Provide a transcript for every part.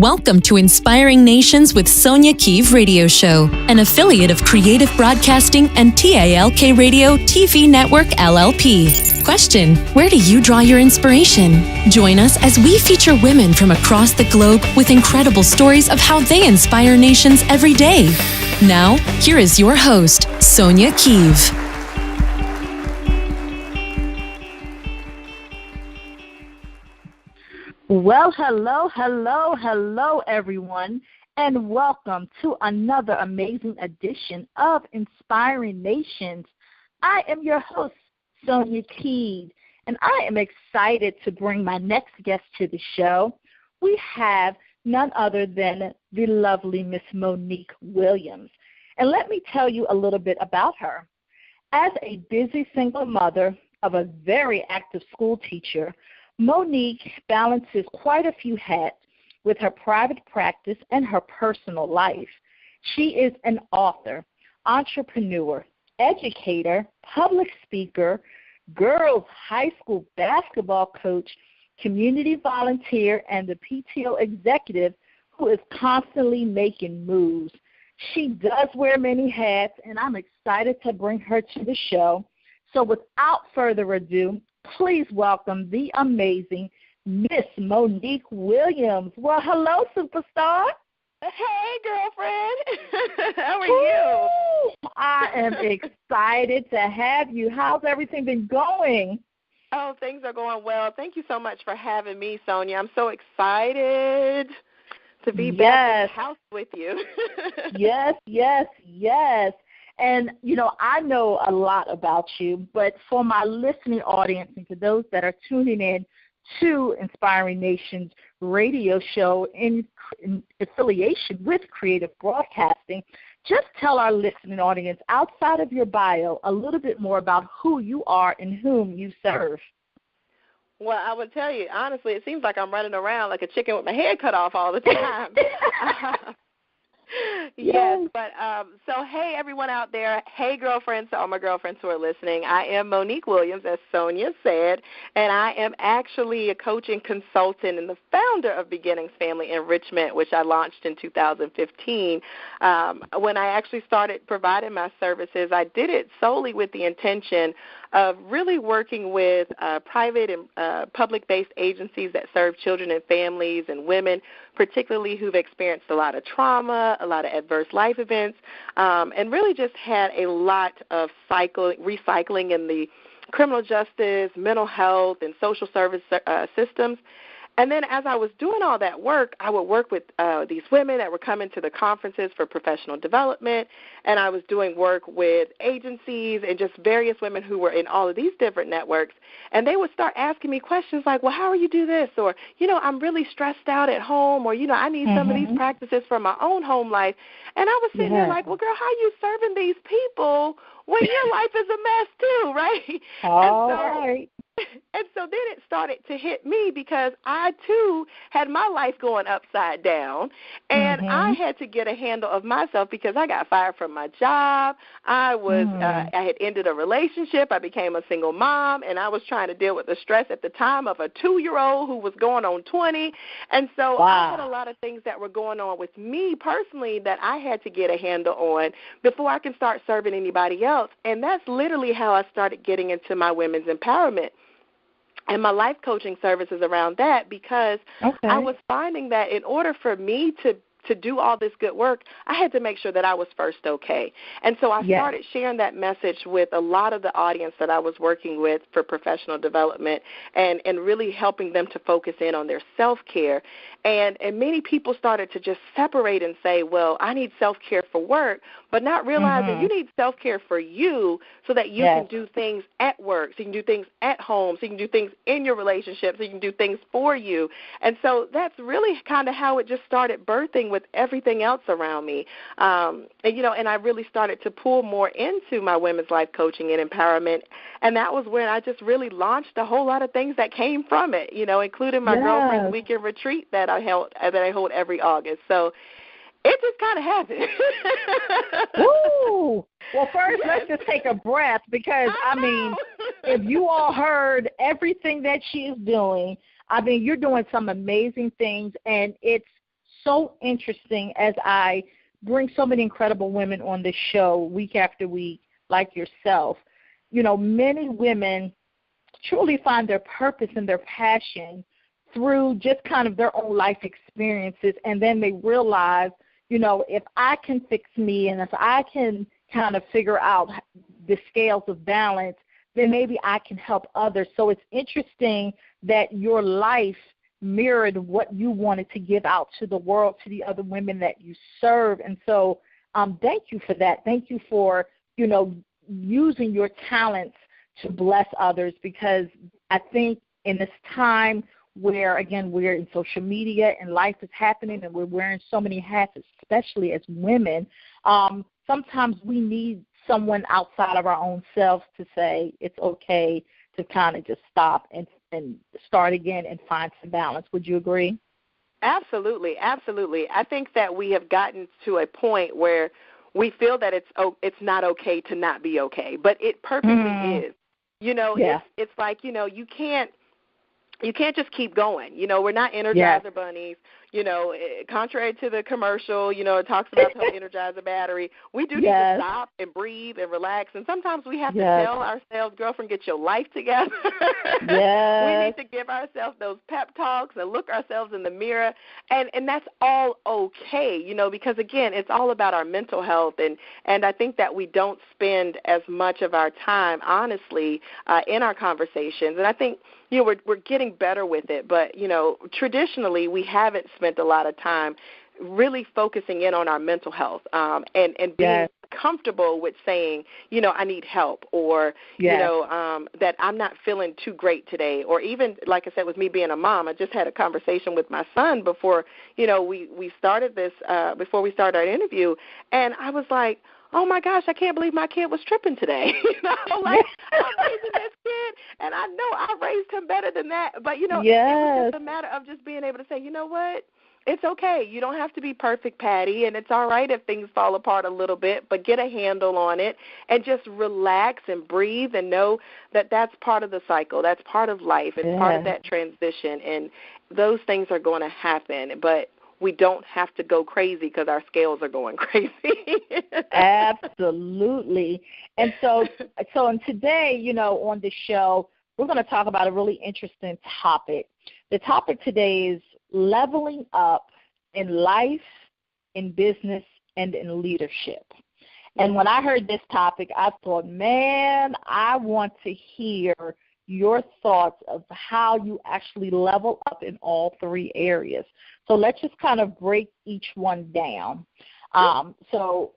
Welcome to Inspiring Nations with Sonja Keeve Radio Show, an affiliate of Creative Broadcasting and TALK Radio TV Network LLP. Question: where do you draw your inspiration? Join us as we feature women from across the globe with incredible stories of how they inspire nations every day. Now, here is your host, Sonja Keeve. Well, hello, everyone, and welcome to another amazing edition of Inspiring Nations. I am your host, Sonja Keeve, and I am excited to bring my next guest to the show. We have none other than the lovely Miss Monique Williams. And let me tell you a little bit about her. As a busy single mother of a very active school teacher, Monique balances quite a few hats with her private practice and her personal life. She is an author, entrepreneur, educator, public speaker, girls high school basketball coach, community volunteer, and the PTO executive who is constantly making moves. She does wear many hats, and I'm excited to bring her to the show. So without further ado, please welcome the amazing Miss Monique Williams. Well, hello, superstar. Hey, girlfriend. How are you? I am excited to have you. How's everything been going? Oh, things are going well. Thank you so much for having me, Sonja. I'm so excited to be back in the house with you. Yes. And, you know, I know a lot about you, but for my listening audience and for those that are tuning in to Inspiring Nations radio show in affiliation with Creative Broadcasting, just tell our listening audience, outside of your bio, a little bit more about who you are and whom you serve. Well, I would tell you, honestly, it seems like I'm running around like a chicken with my head cut off all the time. Yes, but so hey, everyone out there. Hey, girlfriends, to all my girlfriends who are listening. I am Monique Williams, as Sonja said, and I am actually a coaching consultant and the founder of Beginnings Family Enrichment, which I launched in 2015. When I actually started providing my services, I did it solely with the intention of really working with private and public-based agencies that serve children and families and women, particularly who've experienced a lot of trauma, a lot of adverse life events, and really just had a lot of recycling in the criminal justice, mental health, and social service systems. And then as I was doing all that work, I would work with these women that were coming to the conferences for professional development, and I was doing work with agencies and just various women who were in all of these different networks, and they would start asking me questions like, well, how do you do this? Or, you know, I'm really stressed out at home, or, you know, I need some of these practices for my own home life. And I was sitting there like, well, girl, how are you serving these people when your life is a mess too, right? Right. And so then it started to hit me because I, too, had my life going upside down, and I had to get a handle of myself because I got fired from my job. I had ended a relationship. I became a single mom, and I was trying to deal with the stress at the time of a 2-year-old who was going on 20. And so I had a lot of things that were going on with me personally that I had to get a handle on before I can start serving anybody else. And that's literally how I started getting into my women's empowerment and my life coaching services around that, because I was finding that in order for me to do all this good work, I had to make sure that I was first okay. And so I started sharing that message with a lot of the audience that I was working with for professional development and really helping them to focus in on their self-care. And many people started to just separate and say, well, I need self-care for work, but not realizing you need self-care for you so that you can do things at work, so you can do things at home, so you can do things in your relationship, so you can do things for you. And so that's really kind of how it just started birthing with everything else around me. And I really started to pull more into my women's life coaching and empowerment, and that was when I just really launched a whole lot of things that came from it, including my girlfriend's weekend retreat that I hold every August. So it just kind of happened. Woo! Well, first, let's just take a breath because, if you all heard everything that she is doing, you're doing some amazing things, and it's so interesting as I bring so many incredible women on this show week after week, like yourself. You know, many women truly find their purpose and their passion through just kind of their own life experiences, and then they realize, you know, if I can fix me and if I can kind of figure out the scales of balance, then maybe I can help others. So it's interesting that your life mirrored what you wanted to give out to the world, to the other women that you serve. And so thank you for that. Thank you for, you know, using your talents to bless others, because I think in this time where, again, we're in social media and life is happening and we're wearing so many hats, especially as women, sometimes we need someone outside of our own selves to say it's okay to kind of just stop and start again and find some balance. Would you agree? Absolutely, absolutely. I think that we have gotten to a point where we feel that it's not okay to not be okay, but it perfectly is. You know, it's like, you know, you can't just keep going. You know, we're not Energizer bunnies. You know, contrary to the commercial, you know, it talks about the Energizer battery. We do need to stop and breathe and relax. And sometimes we have to tell ourselves, girlfriend, get your life together. We need to give ourselves those pep talks and look ourselves in the mirror. And that's all okay, you know, because, again, it's all about our mental health. And I think that we don't spend as much of our time, honestly, in our conversations. And I think, you know, we're getting better with it, but, you know, traditionally we haven't spent a lot of time really focusing in on our mental health and being comfortable with saying, you know, I need help, or, you know, that I'm not feeling too great today, or even, like I said, with me being a mom, I just had a conversation with my son before, you know, we started this, before we started our interview, and I was like, oh, my gosh, I can't believe my kid was tripping today. You know, like, I'm raising this kid, and I know I raised him better than that. But, you know, it was just a matter of just being able to say, you know what, it's okay. You don't have to be perfect, Patty, and it's all right if things fall apart a little bit, but get a handle on it and just relax and breathe and know that that's part of the cycle. That's part of life. It's part of that transition, and those things are going to happen. But we don't have to go crazy because our scales are going crazy. Absolutely. And so today, you know, on the show, we're going to talk about a really interesting topic. The topic today is leveling up in life, in business, and in leadership. And when I heard this topic, I thought, man, I want to hear your thoughts of how you actually level up in all three areas. So let's just kind of break each one down. So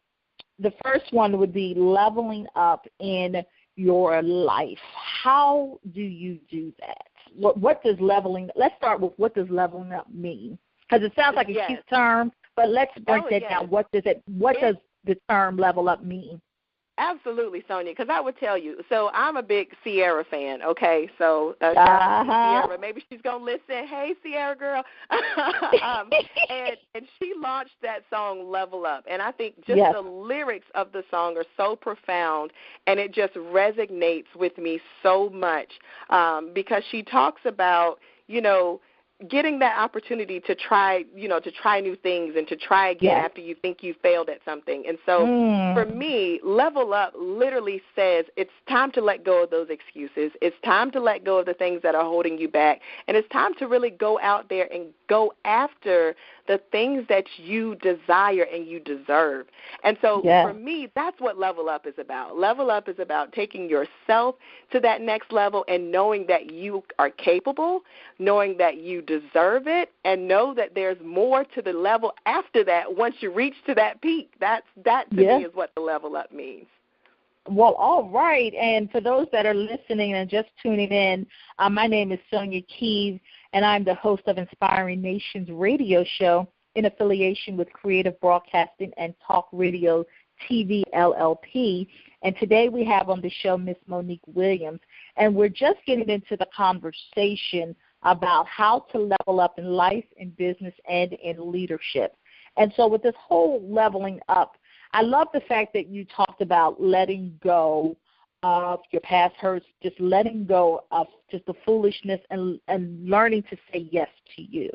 the first one would be leveling up in your life. How do you do that? What does leveling, let's start with what does leveling up mean? Because it sounds like a cute term, but let's break that down. What does the term level up mean? Absolutely, Sonja, because I would tell you. So I'm a big Sierra fan, okay? So Sierra, maybe she's going to listen. Hey, Sierra girl. and she launched that song, Level Up. And I think just the lyrics of the song are so profound, and it just resonates with me so much because she talks about, you know, getting that opportunity to try, you know, to try new things and to try again after you think you failed at something. And so for me, level up literally says it's time to let go of those excuses. It's time to let go of the things that are holding you back. And it's time to really go out there and go after the things that you desire and you deserve. And so for me, that's what level up is about. Level up is about taking yourself to that next level and knowing that you are capable, knowing that you deserve it, and know that there's more to the level after that once you reach to that peak. That to me is what the level up means. Well, all right. And for those that are listening and just tuning in, my name is Sonja Keeve, and I'm the host of Inspiring Nations radio show in affiliation with Creative Broadcasting and Talk Radio TV LLP. And today we have on the show Miss Monique Williams, and we're just getting into the conversation about how to level up in life, in business, and in leadership. And so with this whole leveling up, I love the fact that you talked about letting go of your past hurts, just letting go of just the foolishness and learning to say yes to you.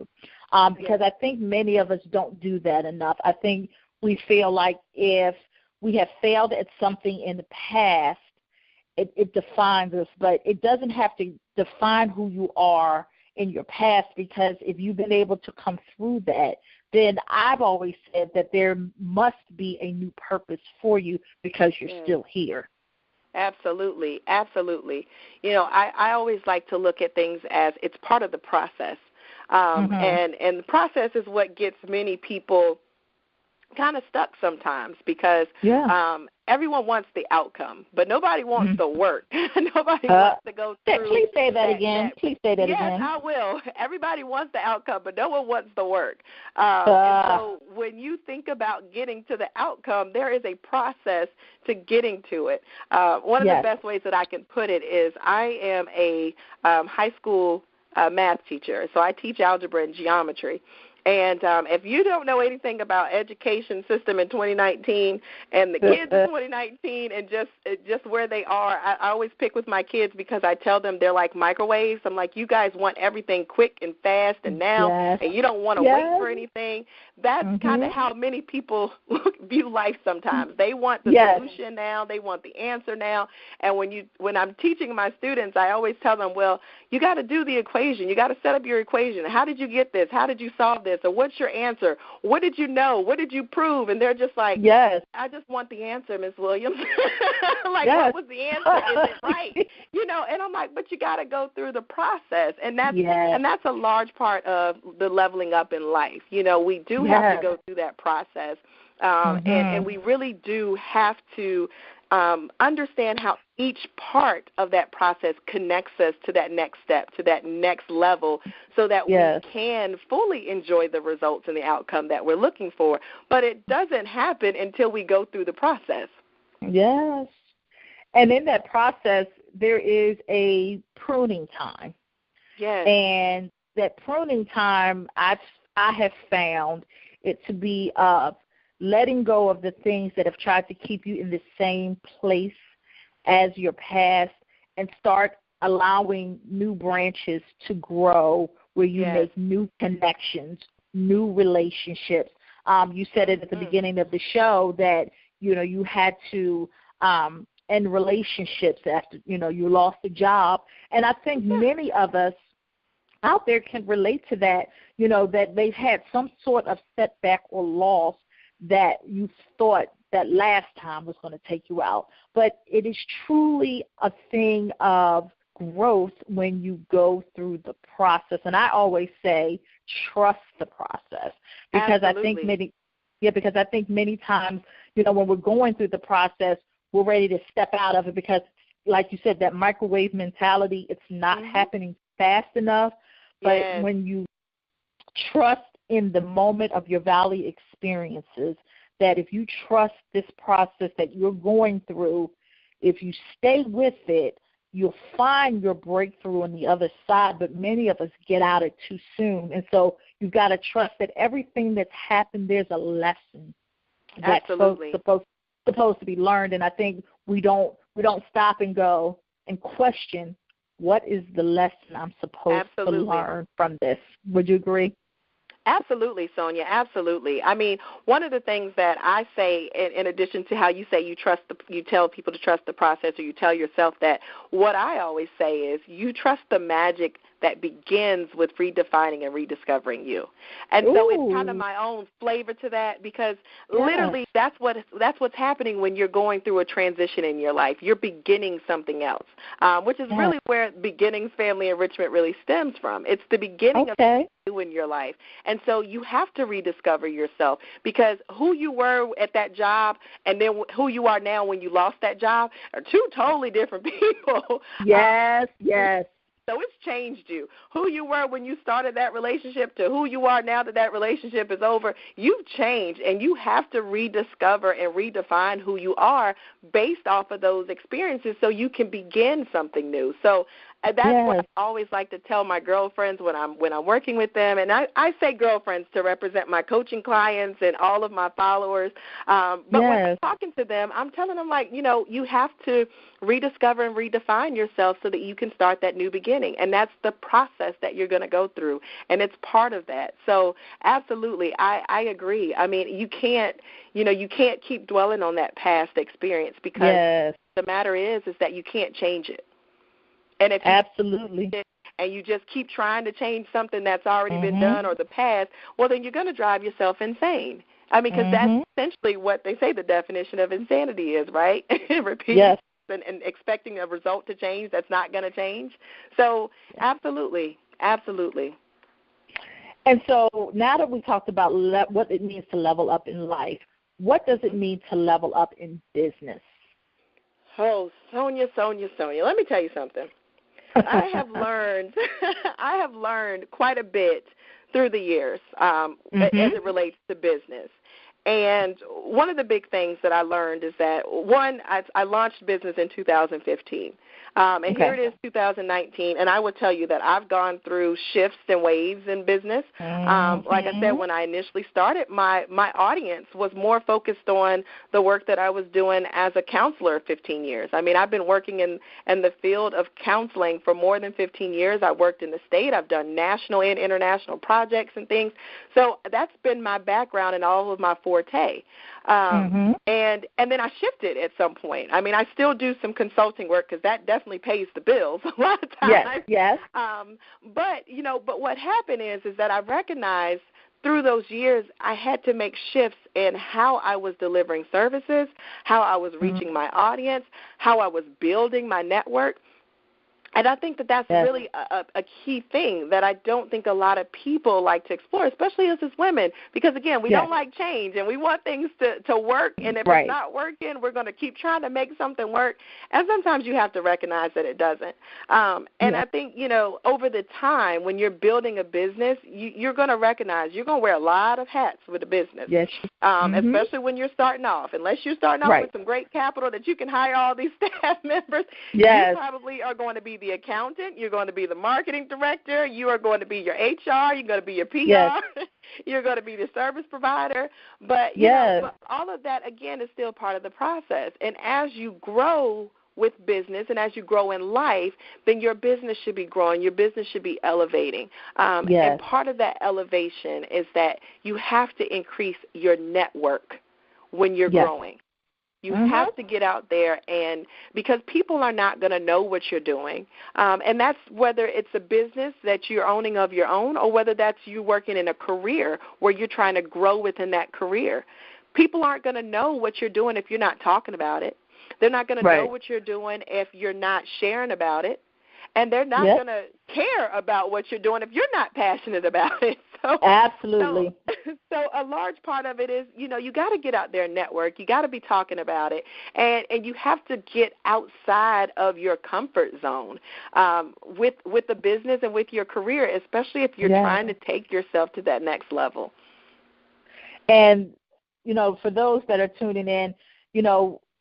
Because I think many of us don't do that enough. I think we feel like if we have failed at something in the past, it defines us, but it doesn't have to define who you are in your past, because if you've been able to come through that, then I've always said that there must be a new purpose for you because you're still here. Absolutely, absolutely. You know, I always like to look at things as it's part of the process. And the process is what gets many people kind of stuck sometimes, because everyone wants the outcome, but nobody wants the work. Nobody wants to go through. Please say that again. Please say that again. Yes, I will. Everybody wants the outcome, but no one wants the work. And so when you think about getting to the outcome, there is a process to getting to it. One of the best ways that I can put it is I am a high school math teacher, so I teach algebra and geometry. And if you don't know anything about education system in 2019 and the kids in 2019 and just where they are, I always pick with my kids because I tell them they're like microwaves. I'm like, you guys want everything quick and fast and now, and you don't want to wait for anything. That's kind of how many people view life sometimes. They want the solution now. They want the answer now. And when I'm teaching my students, I always tell them, well, you got to do the equation. You got to set up your equation. How did you get this? How did you solve this? Or what's your answer? What did you know? What did you prove? And they're just like, I just want the answer, Ms. Williams. What was the answer? Is it right? You know, and I'm like, but you got to go through the process. And that's a large part of the leveling up in life. You know, we do have to go through that process. And we really do have to understand how each part of that process connects us to that next step, to that next level, so that we can fully enjoy the results and the outcome that we're looking for. But it doesn't happen until we go through the process. Yes. And in that process, there is a pruning time. Yes. And that pruning time, I have found it to be letting go of the things that have tried to keep you in the same place as your past and start allowing new branches to grow where you make new connections, new relationships. You said it at the beginning of the show that, you know, you had to end relationships after, you know, you lost a job. And I think many of us out there can relate to that, you know, that they've had some sort of setback or loss that you thought that last time was going to take you out. But it is truly a thing of growth when you go through the process. And I always say trust the process, because Absolutely. I think many times, you know, when we're going through the process, we're ready to step out of it because, like you said, that microwave mentality, it's not happening fast enough. But when you trust in the moment of your valley experiences, that if you trust this process that you're going through, if you stay with it, you'll find your breakthrough on the other side. But many of us get out it too soon. And so you've got to trust that everything that's happened, there's a lesson that's supposed to be learned. And I think we don't stop and go and question, what is the lesson I'm supposed to learn from this? Would you agree? Absolutely, Sonja, absolutely. I mean, one of the things that I say, in addition to how you say you tell people to trust the process, or you tell yourself that, what I always say is you trust the magic that begins with redefining and rediscovering you. And so it's kind of my own flavor to that, because literally that's what's happening when you're going through a transition in your life. You're beginning something else, which is really where beginnings family enrichment really stems from. It's the beginning of new in your life. And so you have to rediscover yourself, because who you were at that job and then who you are now when you lost that job are two totally different people. Yes. So it's changed you. Who you were when you started that relationship to who you are now that relationship is over, you've changed, and you have to rediscover and redefine who you are based off of those experiences so you can begin something new. So And that's what I always like to tell my girlfriends when I'm working with them. And I say girlfriends to represent my coaching clients and all of my followers. But when I'm talking to them, I'm telling them, like, you have to rediscover and redefine yourself so that you can start that new beginning. And that's the process that you're going to go through. And it's part of that. So absolutely, I agree. I mean, you can't keep dwelling on that past experience, because the matter is that you can't change it. And if and you just keep trying to change something that's already been done or the past, well, then you're going to drive yourself insane. I mean, because that's essentially what they say the definition of insanity is, right? Repeating and expecting a result to change that's not going to change. So absolutely. And so now that we talked about what it means to level up in life, what does it mean to level up in business? Oh, Sonja, let me tell you something. I have learned quite a bit through the years as it relates to business. And one of the big things that I learned is that, one, I launched business in 2015. Here it is, 2019, and I will tell you that I've gone through shifts and waves in business. Like I said, when I initially started, my audience was more focused on the work that I was doing as a counselor 15 years. I mean, I've been working in the field of counseling for more than 15 years. I worked in the state. I've done national and international projects and things. So that's been my background and all of my forte. And then I shifted at some point. I mean, I still do some consulting work because that definitely pays the bills a lot of times. Yes. But what happened is that I recognized through those years I had to make shifts in how I was delivering services, how I was reaching my audience, how I was building my network. And I think that that's really a key thing that I don't think a lot of people like to explore, especially us as women, because, again, we don't like change, and we want things to work, and if it's not working, we're going to keep trying to make something work, and sometimes you have to recognize that it doesn't. And I think, over the time, when you're building a business, you're going to recognize you're going to wear a lot of hats with a business, especially when you're starting off. Unless you're starting off with some great capital that you can hire all these staff members, you probably are going to be the accountant, you're going to be the marketing director, you are going to be your HR, you're going to be your PR, you're going to be the service provider. But, but all of that, again, is still part of the process. And as you grow with business and as you grow in life, then your business should be growing, your business should be elevating. And part of that elevation is that you have to increase your network when you're growing. You have to get out there, and because people are not going to know what you're doing, and that's whether it's a business that you're owning of your own or whether that's you working in a career where you're trying to grow within that career. People aren't going to know what you're doing if you're not talking about it. They're not going to know what you're doing if you're not sharing about it. And they're not going to care about what you're doing if you're not passionate about it. So, absolutely. So a large part of it is, you got to get out there and network. You got to be talking about it. And you have to get outside of your comfort zone with the business and with your career, especially if you're trying to take yourself to that next level. And, for those that are tuning in,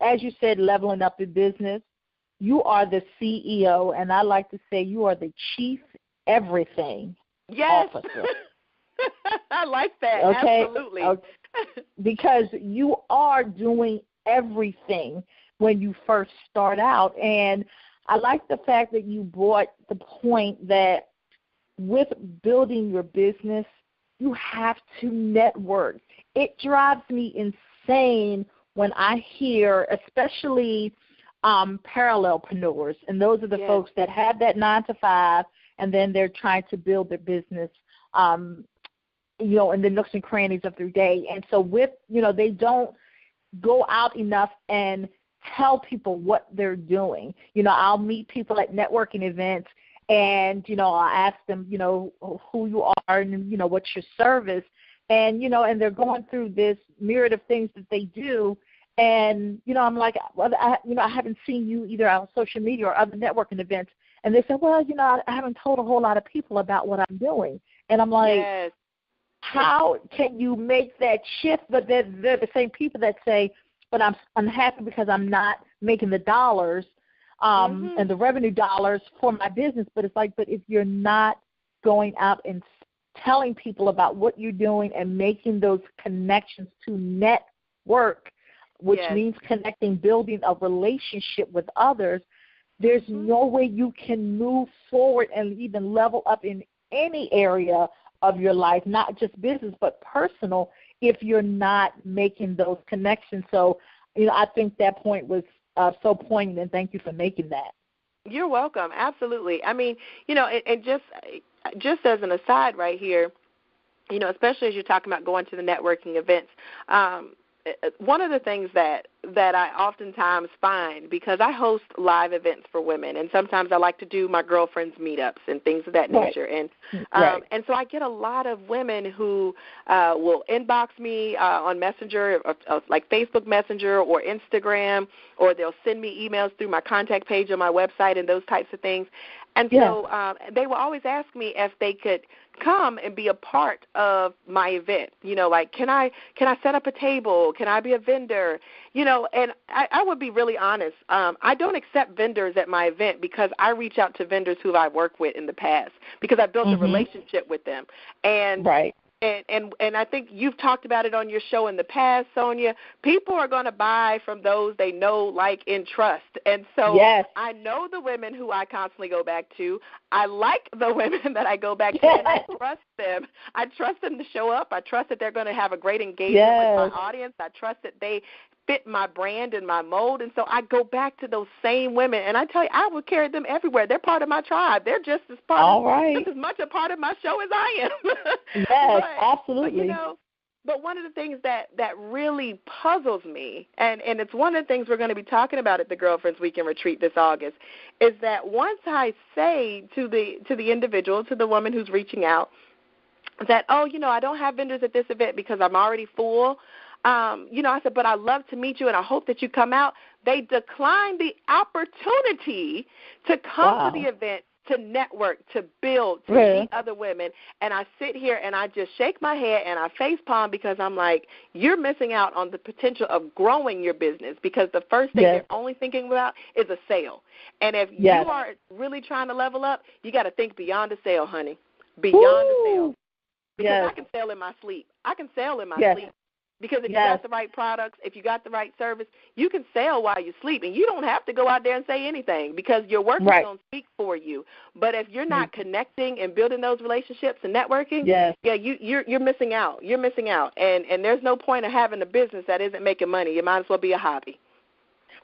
as you said, leveling up in business, you are the CEO, and I like to say you are the chief everything officer. I like that. Okay? Absolutely. Okay. Because you are doing everything when you first start out. And I like the fact that you brought the point that with building your business, you have to network. It drives me insane when I hear, especially parallelpreneurs, and those are the folks that have that 9-to-5, and then they're trying to build their business, in the nooks and crannies of their day. And so they don't go out enough and tell people what they're doing. I'll meet people at networking events, and, I'll ask them, who you are and, what's your service. And, and they're going through this myriad of things that they do. And, I'm like, well, I haven't seen you either on social media or other networking events. And they say, well, I haven't told a whole lot of people about what I'm doing. And I'm like, how can you make that shift? But they're the same people that say, but I'm unhappy because I'm not making the dollars. and the revenue dollars for my business. But it's like, but if you're not going out and telling people about what you're doing and making those connections to network, which means connecting, building a relationship with others, there's no way you can move forward and even level up in any area of your life, not just business but personal, if you're not making those connections. So, I think that point was so poignant, and thank you for making that. You're welcome. Absolutely. I mean, and just as an aside right here, especially as you're talking about going to the networking events, one of the things that I oftentimes find, because I host live events for women, and sometimes I like to do my girlfriends meetups and things of that nature, and so I get a lot of women who will inbox me on Messenger, or like Facebook Messenger or Instagram, or they'll send me emails through my contact page on my website and those types of things. And so they will always ask me if they could come and be a part of my event. Like, can I set up a table? Can I be a vendor? And I would be really honest. I don't accept vendors at my event because I reach out to vendors who I've worked with in the past because I built a relationship with them. And And I think you've talked about it on your show in the past, Sonja. People are going to buy from those they know, like, and trust. And so I know the women who I constantly go back to. I like the women that I go back to, and I trust them. I trust them to show up. I trust that they're going to have a great engagement with my audience. I trust that they fit my brand and my mold, and so I go back to those same women, and I tell you, I will carry them everywhere. They're part of my tribe. They're just as just as much a part of my show as I am. Absolutely. But one of the things that really puzzles me, and it's one of the things we're going to be talking about at the Girlfriends Weekend Retreat this August, is that once I say to the individual, to the woman who's reaching out, that, I don't have vendors at this event because I'm already full. I said, but I'd love to meet you, and I hope that you come out. They decline the opportunity to come to the event, to network, to build, to meet other women. And I sit here and I just shake my head and I face palm because I'm like, you're missing out on the potential of growing your business because the first thing you're only thinking about is a sale. And if you are really trying to level up, you got to think beyond the sale, honey, beyond the sale. Because I can sell in my sleep. I can sell in my sleep. Because if you got the right products, if you got the right service, you can sell while you sleep. And you don't have to go out there and say anything because your work is going to speak for you. But if you're not connecting and building those relationships and networking, you're missing out. You're missing out. And there's no point of having a business that isn't making money. It might as well be a hobby.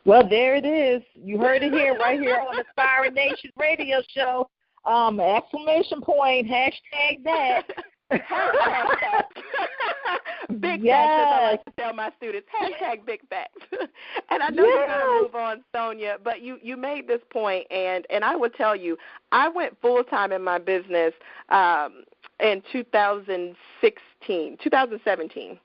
Well, there it is. You heard it here, right here on the Inspiring Nation radio show. Exclamation point, hashtag that. Big facts, as I like to tell my students. Hashtag big facts. And I know you're going to move on, Sonja, but you made this point, and I will tell you, I went full-time in my business in 2017.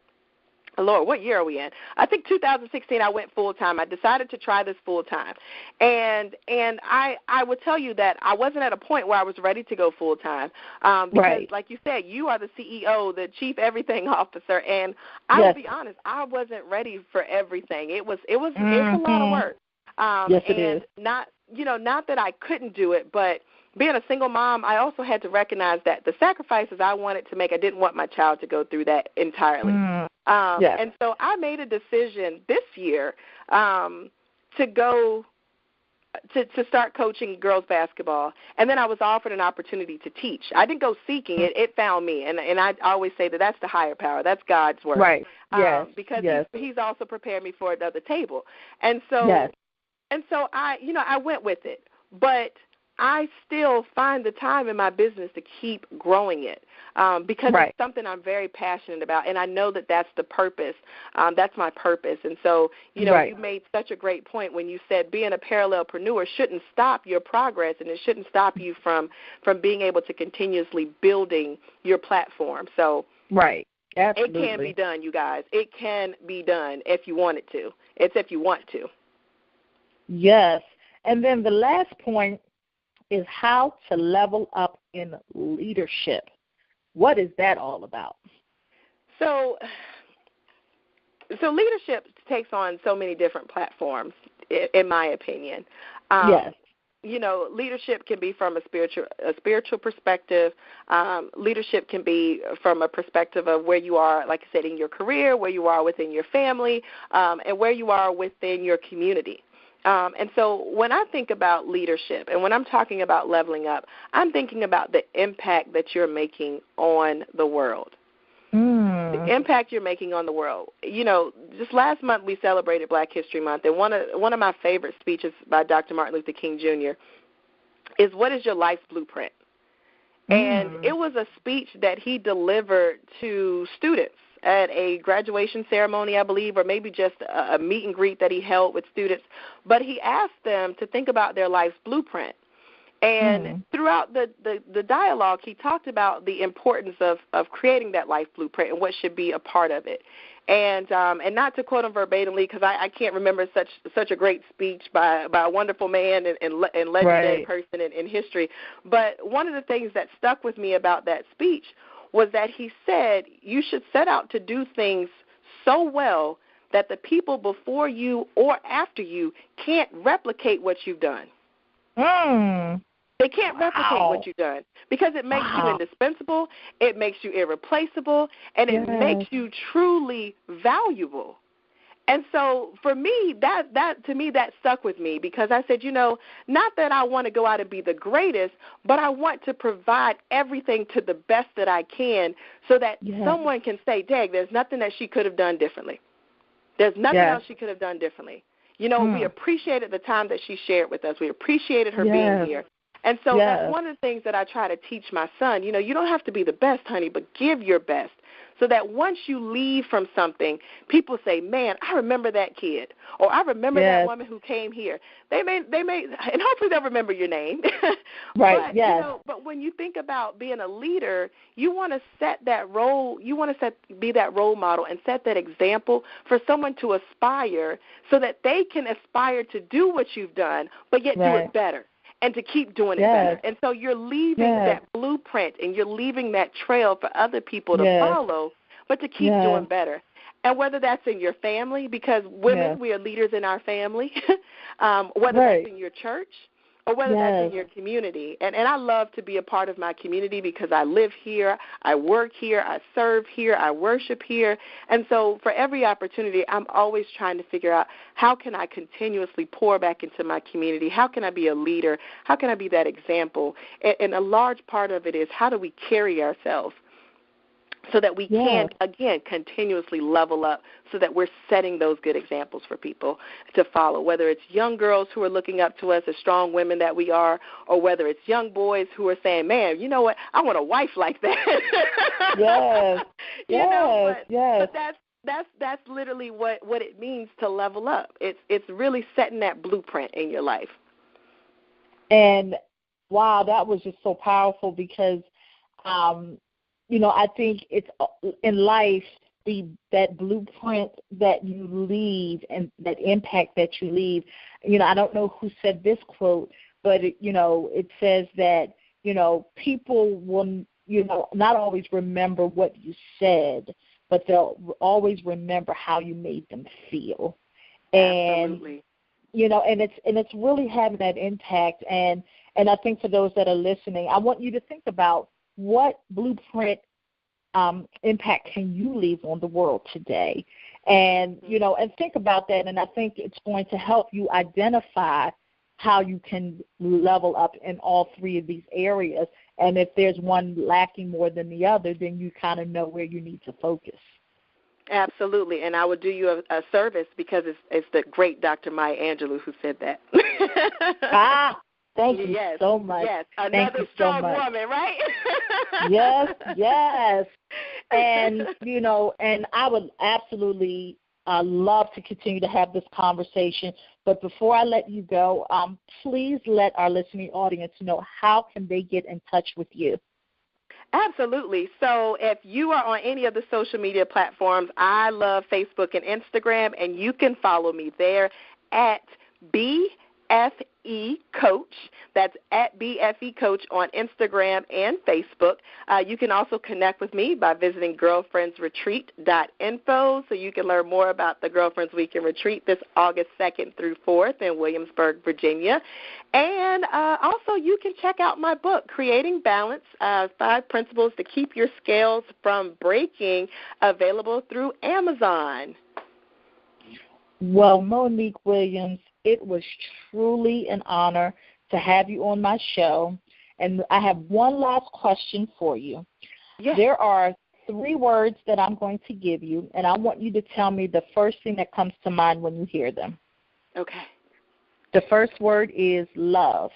Lord, what year are we in? I think 2016 I went full-time. I decided to try this full-time. And I would tell you that I wasn't at a point where I was ready to go full-time because, like you said, you are the CEO, the chief everything officer, and I will be honest, I wasn't ready for everything. It was a lot of work. It is. Not that I couldn't do it, but being a single mom, I also had to recognize that the sacrifices I wanted to make, I didn't want my child to go through that entirely. And so I made a decision this year to go to start coaching girls basketball, and then I was offered an opportunity to teach. I didn't go seeking it; it found me, and I always say that that's the higher power, that's God's work, because He's also prepared me for another table, and so I went with it, but I still find the time in my business to keep growing it because it's something I'm very passionate about, and I know that that's the purpose. That's my purpose. And so, you made such a great point when you said being a parallelpreneur shouldn't stop your progress, and it shouldn't stop you from being able to continuously building your platform. So absolutely. It can be done, you guys. It can be done if you want it to. It's if you want to. Yes. And then the last point is how to level up in leadership. What is that all about? So leadership takes on so many different platforms. in my opinion. Yes. You know, leadership can be from a spiritual perspective. Leadership can be from a perspective of where you are, like I said, in your career, where you are within your family, and where you are within your community. And so when I think about leadership and when I'm talking about leveling up, I'm thinking about the impact that you're making on the world. The impact you're making on the world. You know, just last month we celebrated Black History Month, and one of my favorite speeches by Dr. Martin Luther King Jr. is, "What is your life blueprint?" And it was a speech that he delivered to students at a graduation ceremony, I believe, or maybe just a meet and greet that he held with students. But he asked them to think about their life's blueprint. And throughout the dialogue, he talked about the importance of creating that life blueprint and what should be a part of it. And not to quote him verbatimly, because I can't remember such a great speech by a wonderful man and legendary person in history. But one of the things that stuck with me about that speech was that he said you should set out to do things so well that the people before you or after you can't replicate what you've done. They can't replicate what you've done because it makes you indispensable, it makes you irreplaceable, and it makes you truly valuable. And so for me, that stuck with me because I said, you know, not that I want to go out and be the greatest, but I want to provide everything to the best that I can so that someone can say, dang, there's nothing that she could have done differently. There's nothing else she could have done differently. You know, we appreciated the time that she shared with us. We appreciated her being here. And so that's one of the things that I try to teach my son. You know, you don't have to be the best, honey, but give your best so that once you leave from something, people say, man, I remember that kid, or I remember that woman who came here. They may, and hopefully they'll remember your name. But, you know, but when you think about being a leader, you want to set that role, be that role model and set that example for someone to aspire so that they can aspire to do what you've done, but yet do it better. And to keep doing it better. And so you're leaving that blueprint and you're leaving that trail for other people to follow, but to keep doing better. And whether that's in your family, because women, we are leaders in our family, whether that's in your church or whether that's in your community. And I love to be a part of my community because I live here, I work here, I serve here, I worship here. And so for every opportunity, I'm always trying to figure out how can I continuously pour back into my community? How can I be a leader? How can I be that example? And a large part of it is how do we carry ourselves so that we can, again, continuously level up so that we're setting those good examples for people to follow, whether it's young girls who are looking up to us as strong women that we are, or whether it's young boys who are saying, man, you know what, I want a wife like that. But that's literally what it means to level up. It's really setting that blueprint in your life. And, wow, that was just so powerful because you know, I think it's in life, that blueprint that you leave and that impact that you leave. You know, I don't know who said this quote, but, it says that, people will, not always remember what you said, but they'll always remember how you made them feel. Absolutely. And, and it's really having that impact. And I think for those that are listening, I want you to think about what blueprint impact can you leave on the world today? And, and think about that. And I think it's going to help you identify how you can level up in all three of these areas. And if there's one lacking more than the other, then you kind of know where you need to focus. Absolutely. And I will do you a service because it's the great Dr. Maya Angelou who said that. Thank you so much. Yes, another strong woman, right? Yes. And, and I would absolutely love to continue to have this conversation. But before I let you go, please let our listening audience know how can they get in touch with you. Absolutely. So if you are on any of the social media platforms, I love Facebook and Instagram, and you can follow me there at BSMK BFE Coach. That's at BFE Coach on Instagram and Facebook. You can also connect with me by visiting girlfriendsretreat.info so you can learn more about the Girlfriends Weekend Retreat this August 2nd through 4th in Williamsburg, Virginia. And also you can check out my book, Creating Balance, 5 Principles to Keep Your Scales from Breaking, available through Amazon. Well, Monique Williams, it was truly an honor to have you on my show. And I have one last question for you. Yes. There are 3 words that I'm going to give you, and I want you to tell me the first thing that comes to mind when you hear them. Okay. The first word is love.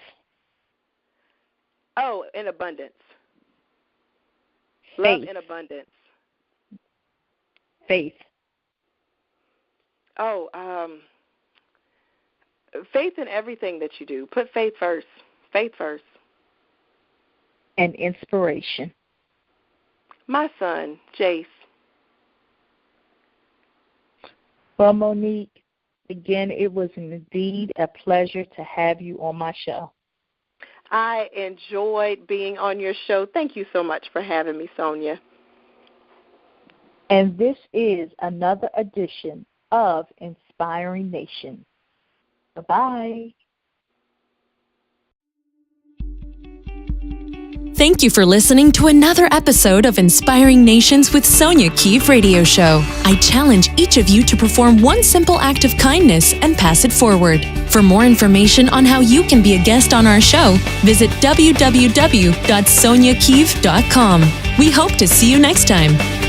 Oh, in abundance. Faith. Love in abundance. Faith. Oh, faith in everything that you do. Put faith first. Faith first. And inspiration. My son, Jace. Well, Monique, again, it was indeed a pleasure to have you on my show. I enjoyed being on your show. Thank you so much for having me, Sonja. And this is another edition of Inspiring Nation. Bye-bye. Thank you for listening to another episode of Inspiring Nations with Sonja Keeve Radio Show. I challenge each of you to perform one simple act of kindness and pass it forward. For more information on how you can be a guest on our show, visit www.sonjakeeve.com. We hope to see you next time.